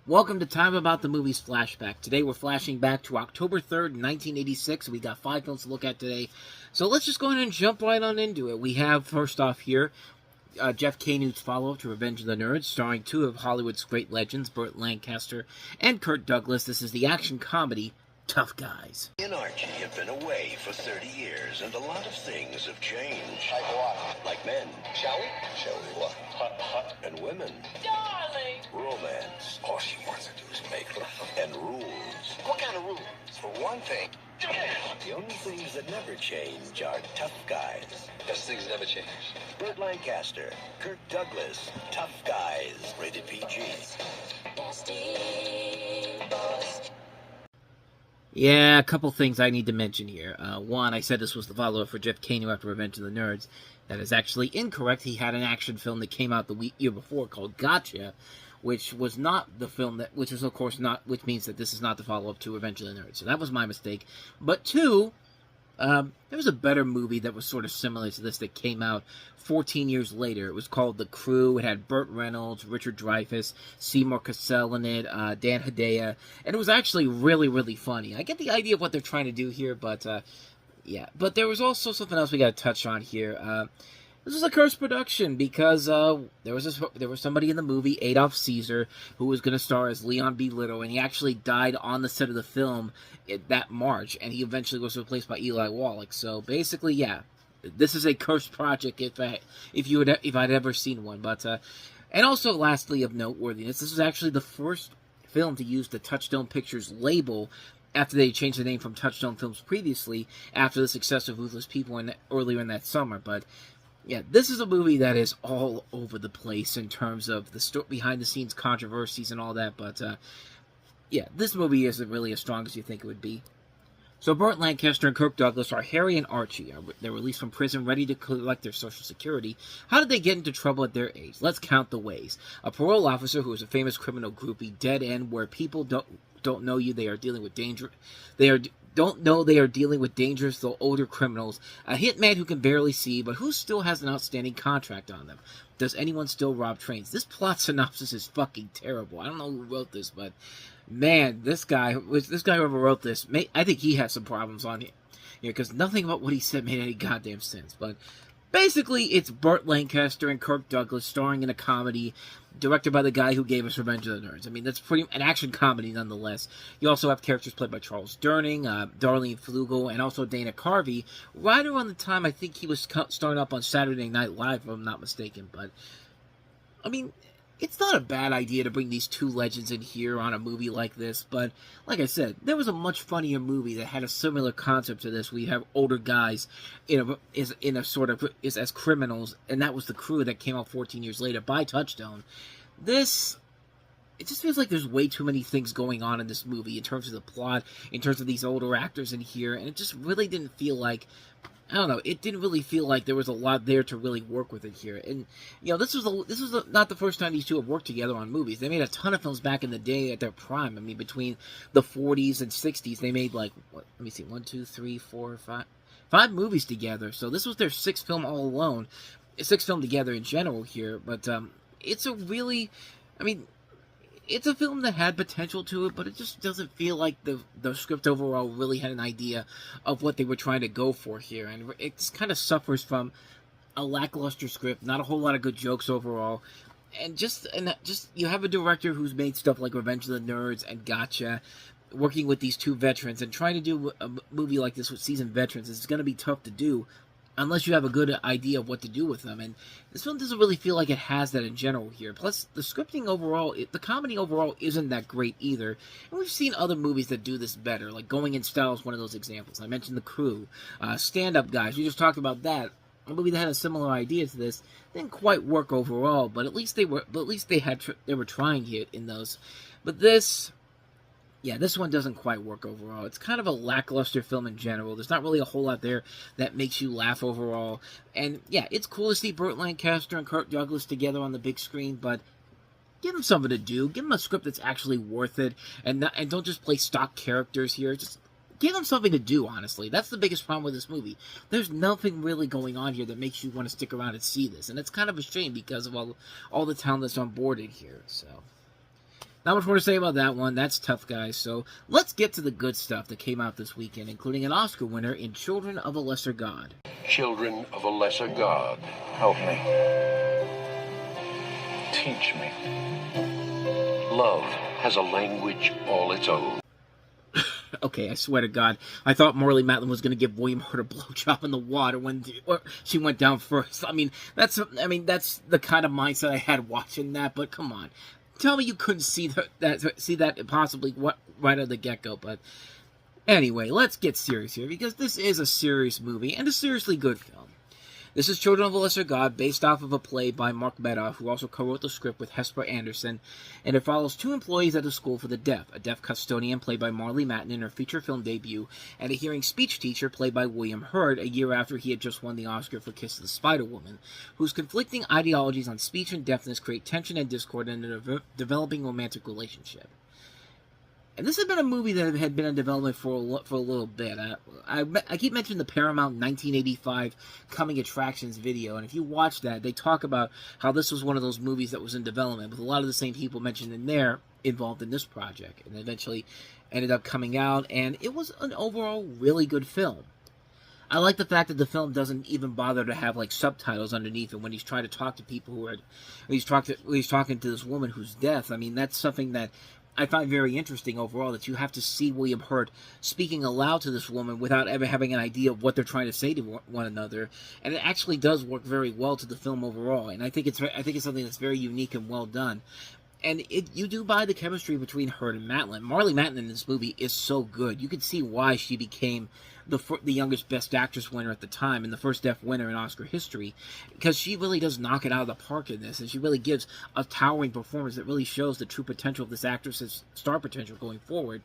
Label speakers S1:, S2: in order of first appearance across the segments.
S1: Welcome to Time About the Movies Flashback. Today we're flashing back to October 3rd, 1986. We got 5 films to look at today. So let's just go ahead and jump right on into it. We have, first off here, Jeff Kane's follow-up to Revenge of the Nerds, starring 2 of Hollywood's great legends, Burt Lancaster and Kirk Douglas. This is the action comedy Tough Guys.
S2: Me and Archie have been away for 30 years, and a lot of things have changed.
S3: Like what?
S2: Like men.
S3: Shall we?
S2: Shall we what?
S3: Hut.
S2: And women.
S3: Darling!
S2: Romance.
S3: All she wants to do is make love.
S2: And rules.
S3: What kind of rules? For one thing.
S2: The only things that never change are tough guys.
S3: Best things never change.
S2: Burt Lancaster, Kirk Douglas, Tough Guys, rated PG.
S1: Yeah, a couple things I need to mention here. One, I said this was the follow-up for Jeff Kane after Revenge of the Nerds. That is actually incorrect. He had an action film that came out the year before called Gotcha, which was not the film that, which is of course not, which means that this is not the follow-up to Revenge of the Nerds. So that was my mistake. But two, there was a better movie that was sort of similar to this that came out 14 years later. It was called The Crew. It had Burt Reynolds, Richard Dreyfuss, Seymour Cassell in it, Dan Hedaya, and it was actually really, really funny. I get the idea of what they're trying to do here, but yeah. But there was also something else we got to touch on here. This was a cursed production because there was somebody in the movie, Adolf Caesar, who was going to star as Leon B. Little, and he actually died on the set of the film that March, and he eventually was replaced by Eli Wallach. So basically, yeah, this is a cursed project if I'd ever seen one. But and also, lastly, of noteworthiness, this is actually the first film to use the Touchstone Pictures label after they changed the name from Touchstone Films previously after the success of Ruthless People earlier in that summer. But yeah, this is a movie that is all over the place in terms of the behind-the-scenes controversies and all that, but yeah, this movie isn't really as strong as you think it would be. So Burt Lancaster and Kirk Douglas are Harry and Archie. They're released from prison, ready to collect their Social Security. How did they get into trouble at their age? Let's count the ways. A parole officer who is a famous criminal groupie, dead end, where people don't know you, they are dealing with danger. Don't know they are dealing with dangerous, though older criminals. A hitman who can barely see, but who still has an outstanding contract on them. Does anyone still rob trains? This plot synopsis is fucking terrible. I don't know who wrote this, but man, this guy whoever wrote this, I think he has some problems on it. Because nothing about what he said made any goddamn sense. But basically, it's Burt Lancaster and Kirk Douglas starring in a comedy directed by the guy who gave us Revenge of the Nerds. I mean, that's pretty an action comedy nonetheless. You also have characters played by Charles Durning, Darlene Flugel, and also Dana Carvey. Right around the time I think he was starting up on Saturday Night Live, if I'm not mistaken. But, I mean, it's not a bad idea to bring these 2 legends in here on a movie like this, but like I said, there was a much funnier movie that had a similar concept to this. We have older guys as criminals, and that was The Crew that came out 14 years later by Touchstone. It just feels like there's way too many things going on in this movie in terms of the plot, in terms of these older actors in here, and it just really didn't feel like, I don't know, it didn't really feel like there was a lot there to really work with it here. And, this was not the first time these 2 have worked together on movies. They made a ton of films back in the day at their prime. I mean, between the 40s and 60s, they made, 5 movies together. So this was their 6th film all alone. 6th film together in general here. But it's a film that had potential to it, but it just doesn't feel like the script overall really had an idea of what they were trying to go for here. And it just kind of suffers from a lackluster script, not a whole lot of good jokes overall. And just you have a director who's made stuff like Revenge of the Nerds and Gotcha, working with these 2 veterans, and trying to do a movie like this with seasoned veterans is going to be tough to do unless you have a good idea of what to do with them. And this film doesn't really feel like it has that in general here. Plus, the scripting overall, the comedy overall isn't that great either. And we've seen other movies that do this better, like Going in Style is one of those examples. I mentioned The Crew. Stand Up Guys, we just talked about that. A movie that had a similar idea to this didn't quite work overall, but at least they were trying here in those. But this one doesn't quite work overall. It's kind of a lackluster film in general. There's not really a whole lot there that makes you laugh overall. And yeah, it's cool to see Burt Lancaster and Kirk Douglas together on the big screen, but give them something to do. Give them a script that's actually worth it, and don't just play stock characters here. Just give them something to do, honestly. That's the biggest problem with this movie. There's nothing really going on here that makes you want to stick around and see this, and it's kind of a shame because of all the talent that's on board in here. So Not much more to say about that one. That's Tough Guys. So let's get to the good stuff that came out this weekend, including an Oscar winner in Children of a Lesser God.
S4: Children of a Lesser God, help me. Teach me. Love has a language all its own.
S1: Okay, I swear to God, I thought Marlee Matlin was going to give William Hurt a blowjob in the water when she went down first. I mean, that's the kind of mindset I had watching that. But come on, tell me you couldn't see that possibly right out of the get-go. But anyway, let's get serious here, because this is a serious movie and a seriously good film. This is Children of a Lesser God, based off of a play by Mark Medoff, who also co-wrote the script with Hesper Anderson, and it follows two employees at a school for the deaf, a deaf custodian played by Marlee Matlin in her feature film debut, and a hearing speech teacher played by William Hurt a year after he had just won the Oscar for Kiss of the Spider-Woman, whose conflicting ideologies on speech and deafness create tension and discord in a developing romantic relationship. And this has been a movie that had been in development for a little bit. I keep mentioning the Paramount 1985 Coming Attractions video, and if you watch that, they talk about how this was one of those movies that was in development, with a lot of the same people mentioned in there involved in this project, and eventually ended up coming out, and it was an overall really good film. I like the fact that the film doesn't even bother to have like subtitles underneath it when he's trying to talk to people when he's talking to this woman who's deaf. I mean, that's something that I find very interesting overall, that you have to see William Hurt speaking aloud to this woman without ever having an idea of what they're trying to say to one another, and it actually does work very well to the film overall. And I think it's something that's very unique and well done. And you do buy the chemistry between Hurt and Matlin. Marlee Matlin in this movie is so good. You can see why she became the youngest Best Actress winner at the time, and the first deaf winner in Oscar history, because she really does knock it out of the park in this, and she really gives a towering performance that really shows the true potential of this actress's star potential going forward.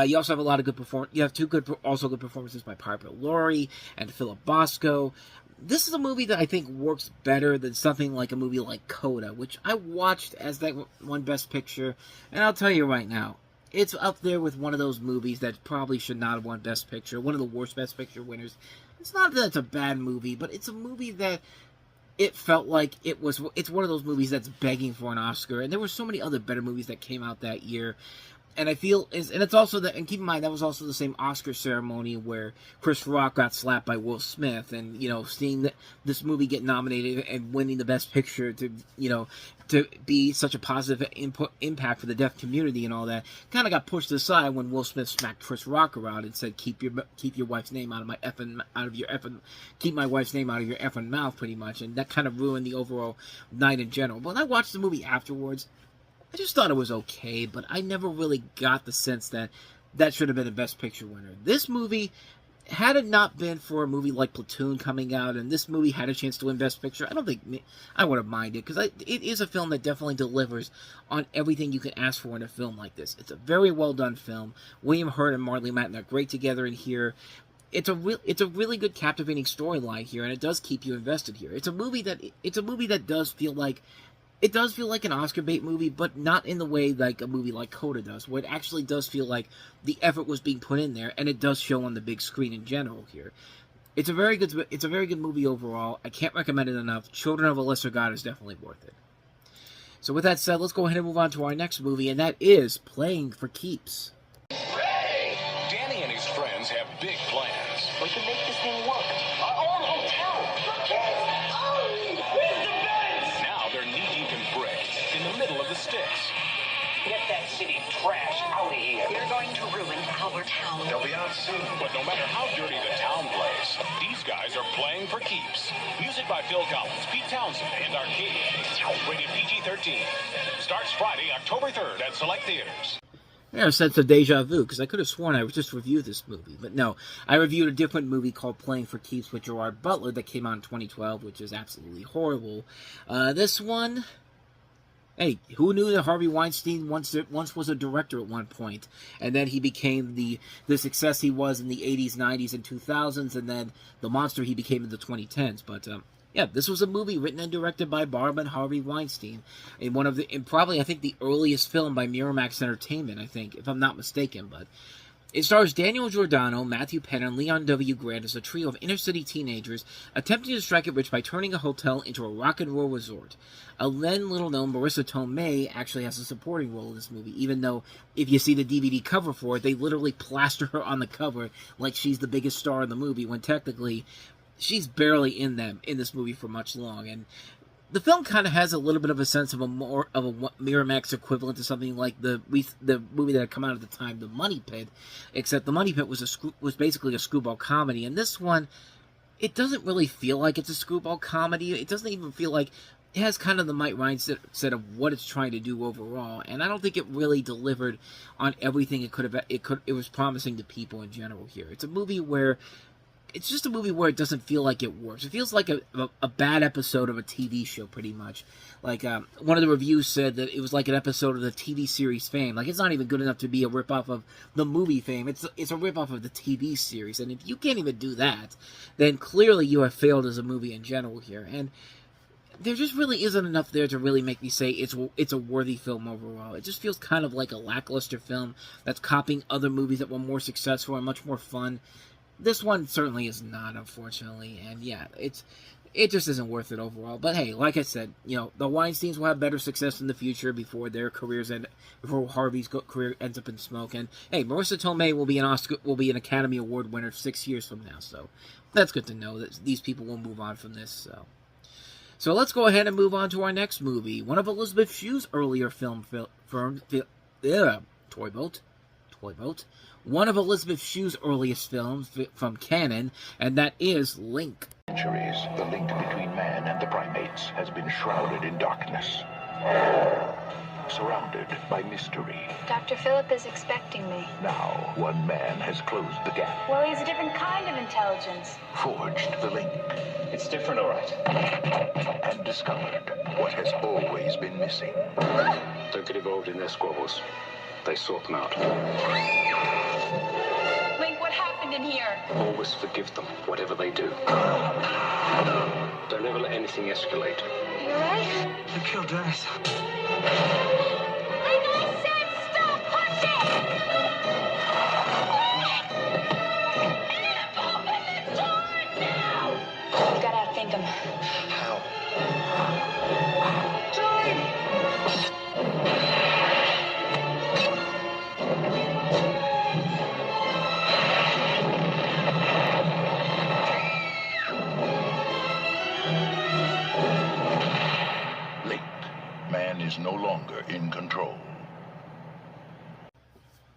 S1: You also have a lot of good You have good performances by Piper Laurie and Philip Bosco. This is a movie that I think works better than something like a movie like Coda, which I watched as that won Best Picture, and I'll tell you right now, it's up there with one of those movies that probably should not have won Best Picture, one of the worst Best Picture winners. It's not that it's a bad movie, but it's a movie that it felt like it's one of those movies that's begging for an Oscar, and there were so many other better movies that came out that year. And I feel, and it's also that, and keep in mind, that was also the same Oscar ceremony where Chris Rock got slapped by Will Smith, and, seeing this movie get nominated and winning the Best Picture to be such a positive impact for the deaf community and all that, kind of got pushed aside when Will Smith smacked Chris Rock around and said, keep your wife's name out of your effing mouth, pretty much, and that kind of ruined the overall night in general. But when I watched the movie afterwards, I just thought it was okay, but I never really got the sense that should have been a Best Picture winner. This movie, had it not been for a movie like Platoon coming out, and this movie had a chance to win Best Picture, I don't think I would have minded, because it is a film that definitely delivers on everything you can ask for in a film like this. It's a very well done film. William Hurt and Marlee Matlin are great together in here. It's a really good, captivating storyline here, and it does keep you invested here. It's a movie that does feel like an Oscar bait movie, but not in the way like a movie like Coda does, where it actually does feel like the effort was being put in there, and it does show on the big screen in general here. It's a very good movie overall. I can't recommend it enough. Children of a Lesser God is definitely worth it. So with that said, let's go ahead and move on to our next movie, and that is Playing for Keeps.
S4: Danny and his friends have big plans.
S3: We can make this thing work. Our own hotel. Where's the bench?
S4: Now they're knee-deep in brick, in the middle of the sticks.
S3: Get that city trash out of here.
S5: You're going to ruin our town.
S4: They'll be out soon. But no matter how dirty the town plays, these guys are playing for keeps. Music by Phil Collins, Pete Townsend, and Arcade. Rated PG-13. Starts Friday, October 3rd at select theaters.
S1: I have a sense of deja vu, because I could have sworn I just reviewed this movie. But no, I reviewed a different movie called Playing for Keeps with Gerard Butler that came out in 2012, which is absolutely horrible. This one, hey, who knew that Harvey Weinstein once was a director at one point, and then he became the success he was in the 80s, 90s, and 2000s, and then the monster he became in the 2010s. But yeah, this was a movie written and directed by Barb and Harvey Weinstein, in probably, I think, the earliest film by Miramax Entertainment, I think, if I'm not mistaken. But It stars Daniel Giordano, Matthew Penn, and Leon W. Grant as a trio of inner-city teenagers attempting to strike it rich by turning a hotel into a rock and roll resort. A then little-known Marissa Tomei actually has a supporting role in this movie, even though if you see the DVD cover for it, they literally plaster her on the cover like she's the biggest star in the movie, when technically she's barely in this movie for much long. And the film kind of has a little bit of a sense of a Miramax equivalent to something like the movie that had come out at the time, The Money Pit, except The Money Pit was basically a screwball comedy, and this one, it doesn't really feel like it's a screwball comedy. It doesn't even feel like it has kind of the Mike mindset of what it's trying to do overall, and I don't think it really delivered on everything it was promising to people in general here. It's just a movie where it doesn't feel like it works. It feels like a bad episode of a TV show, pretty much. Like, one of the reviews said that it was like an episode of the TV series Fame. Like, it's not even good enough to be a ripoff of the movie Fame. It's a ripoff of the TV series. And if you can't even do that, then clearly you have failed as a movie in general here. And there just really isn't enough there to really make me say it's a worthy film overall. It just feels kind of like a lackluster film that's copying other movies that were more successful and much more fun. This one certainly is not, unfortunately, and yeah, it just isn't worth it overall. But hey, like I said, the Weinsteins will have better success in the future before Harvey's career ends up in smoke. And hey, Marissa Tomei will be an Academy Award winner 6 years from now, so that's good to know that these people will move on from this. So let's go ahead and move on to our next movie, one of Elizabeth Shue's earlier Toy Boat. One of Elizabeth Shue's earliest films from canon, and that is Link.
S6: Centuries, the link between man and the primates has been shrouded in darkness, surrounded by mystery.
S7: Dr. Phillip is expecting me.
S6: Now, one man has closed the gap,
S7: Well, he's a different kind of intelligence.
S6: forged the link,
S3: It's different, all right.
S6: and discovered what has always been missing.
S8: Don't get involved in their squabbles. They sort them out.
S7: Link, what happened in here?
S8: Always forgive them, whatever they do. Don't ever let anything escalate.
S7: You alright?
S6: They killed Dennis.
S7: Link, I said stop punching! Open the door now! You gotta outthink him.
S6: How? Man is no longer in control.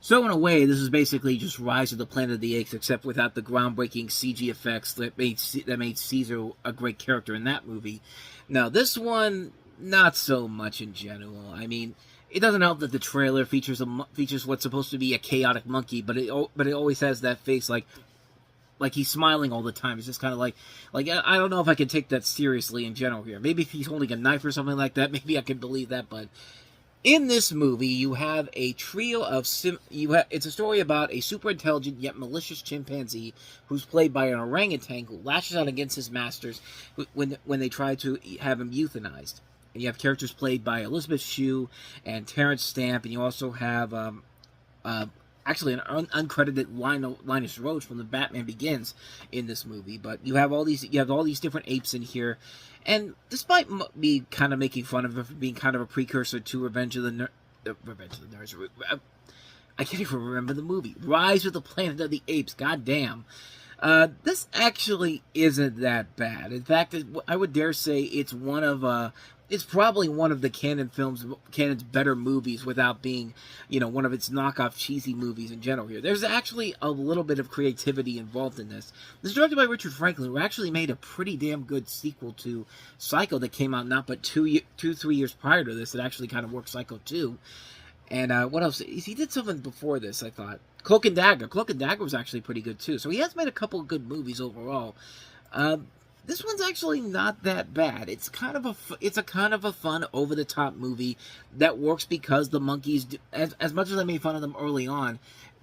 S1: So in a way, this is basically just Rise of the Planet of the Apes, except without the groundbreaking CG effects that made Caesar a great character in that movie. Now, this one, not so much in general. I mean, it doesn't help that the trailer features what's supposed to be a chaotic monkey, but it always has that face like he's smiling all the time. It's just kind of like I don't know if I can take that seriously in general here. Maybe if he's holding a knife or something like that, maybe I can believe that. But in this movie, you have a trio of it's a story about a super intelligent yet malicious chimpanzee who's played by an orangutan who lashes out against his masters when they try to have him euthanized. And you have characters played by Elizabeth Shue and Terrence Stamp, and you also have actually an uncredited Linus Roach from the Batman Begins in this movie. But you have all these different apes in here, and despite me kind of making fun of it for being kind of a precursor to Revenge of the Nerds, I can't even remember the movie, Rise of the Planet of the Apes. Goddamn, this actually isn't that bad. In fact, I would dare say it's probably one of the Canon's better movies without being, one of its knockoff cheesy movies in general here. There's actually a little bit of creativity involved in this. This is directed by Richard Franklin, who actually made a pretty damn good sequel to Psycho that came out not but 3 years prior to this. It actually kind of worked Psycho 2. And what else? He did something before this, I thought. Cloak and Dagger. Cloak and Dagger was actually pretty good too. So he has made a couple of good movies overall. This one's actually not that bad. It's a kind of a fun, over-the-top movie that works because the monkeys, as much as I made fun of them early on,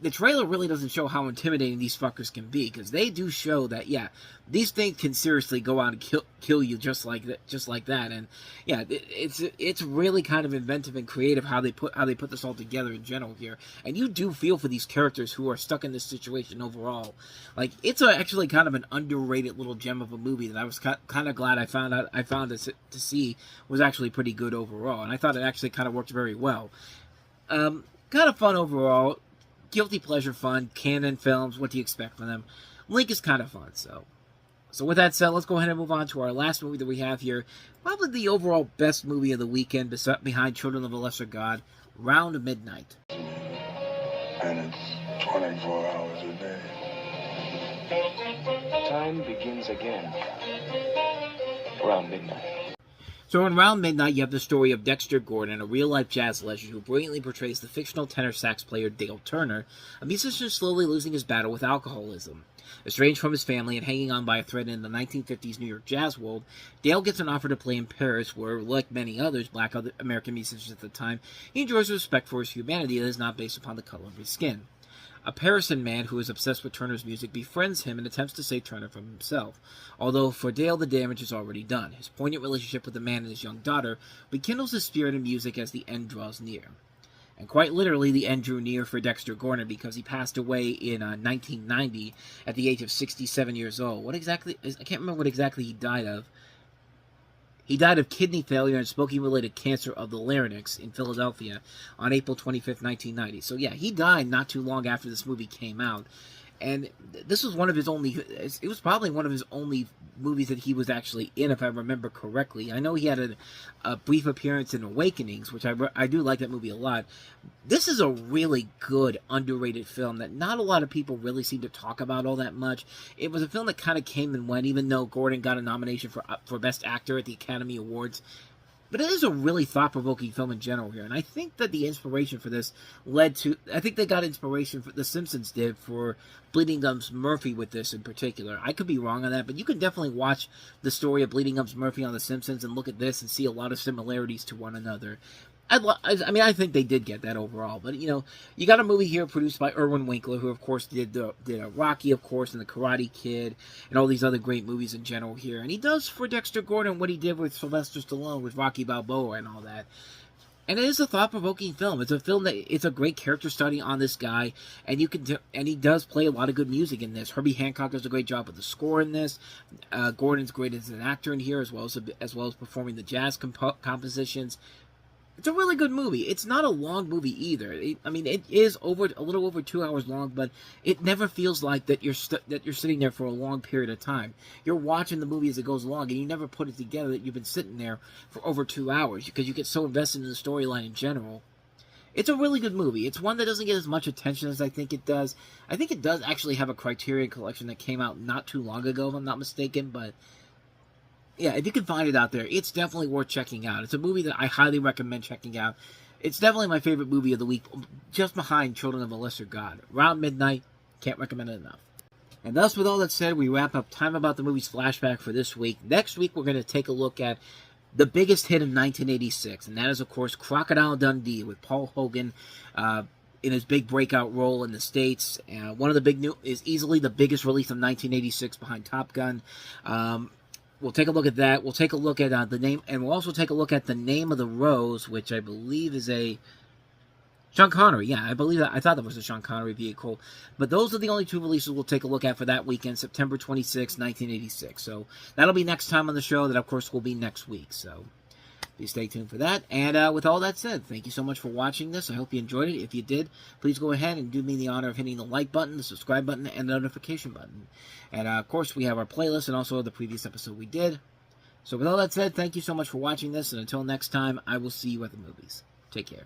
S1: the trailer really doesn't show how intimidating these fuckers can be, because they do show that, yeah, these things can seriously go out and kill you just like that. And yeah, it's really kind of inventive and creative how they put this all together in general here. And you do feel for these characters who are stuck in this situation overall. Like, it's actually kind of an underrated little gem of a movie that I was kind of glad I found to see was actually pretty good overall. And I thought it actually kind of worked very well. Kind of fun overall. Guilty pleasure fun. Canon films, what do you expect from them? Link is kind of fun, so with that said, let's go ahead and move on to our last movie that we have here. Probably the overall best movie of the weekend, behind Children of a Lesser God, Round Midnight.
S9: And it's 24 hours a day.
S8: Time begins again. Around midnight.
S1: So in Round Midnight, you have the story of Dexter Gordon, a real-life jazz legend who brilliantly portrays the fictional tenor sax player Dale Turner, a musician slowly losing his battle with alcoholism. Estranged from his family and hanging on by a thread in the 1950s New York jazz world, Dale gets an offer to play in Paris, where, like many others black American musicians at the time, he enjoys respect for his humanity that is not based upon the color of his skin. A Parisian man who is obsessed with Turner's music befriends him and attempts to save Turner from himself. Although for Dale, the damage is already done. His poignant relationship with the man and his young daughter rekindles his spirit in music as the end draws near. And quite literally, the end drew near for Dexter Gordon because he passed away in 1990 at the age of 67 years old. I can't remember what exactly he died of. He died of kidney failure and smoking-related cancer of the larynx in Philadelphia on April 25th, 1990. So yeah, he died not too long after this movie came out. And this was one of his only, it was probably one of his only movies that he was actually in, if I remember correctly. I know he had a brief appearance in Awakenings, which I do like that movie a lot. This is a really good, underrated film that not a lot of people really seem to talk about all that much. It was a film that kind of came and went, even though Gordon got a nomination for Best Actor at the Academy Awards. But it is a really thought-provoking film in general here, and I think that the inspiration for this I think they got inspiration for The Simpsons did for Bleeding Gums Murphy with this in particular. I could be wrong on that, but you can definitely watch the story of Bleeding Gums Murphy on The Simpsons and look at this and see a lot of similarities to one another. I think they did get that overall, but you got a movie here produced by Irwin Winkler, who of course did Rocky, of course, and the Karate Kid, and all these other great movies in general here, and he does for Dexter Gordon what he did with Sylvester Stallone with Rocky Balboa and all that. And it is a thought-provoking film. It's a film it's a great character study on this guy, and he does play a lot of good music in this. Herbie Hancock does a great job with the score in this. Gordon's great as an actor in here, as well as performing the jazz compositions. It's a really good movie. It's not a long movie either. It is a little over 2 hours long, but it never feels like that you're sitting there for a long period of time. You're watching the movie as it goes along, and you never put it together that you've been sitting there for over 2 hours because you get so invested in the storyline in general. It's a really good movie. It's one that doesn't get as much attention as I think it does. I think it does actually have a Criterion Collection that came out not too long ago, if I'm not mistaken, but yeah, if you can find it out there, it's definitely worth checking out. It's a movie that I highly recommend checking out. It's definitely my favorite movie of the week, just behind Children of a Lesser God. Round Midnight, can't recommend it enough. And thus, with all that said, we wrap up Time About the Movies Flashback for this week. Next week, we're going to take a look at the biggest hit of 1986, and that is, of course, Crocodile Dundee, with Paul Hogan in his big breakout role in the States. One of the big is easily the biggest release of 1986 behind Top Gun. We'll take a look at that. We'll take a look at the name, and we'll also take a look at The Name of the Rose, which I believe is a Sean Connery. Yeah, I thought that was a Sean Connery vehicle. But those are the only two releases we'll take a look at for that weekend, September 26, 1986. So that'll be next time on the show. That, of course, will be next week. So please stay tuned for that. And with all that said, thank you so much for watching this. I hope you enjoyed it. If you did, please go ahead and do me the honor of hitting the like button, the subscribe button, and the notification button. And, of course, we have our playlist and also the previous episode we did. So with all that said, thank you so much for watching this. And until next time, I will see you at the movies. Take care.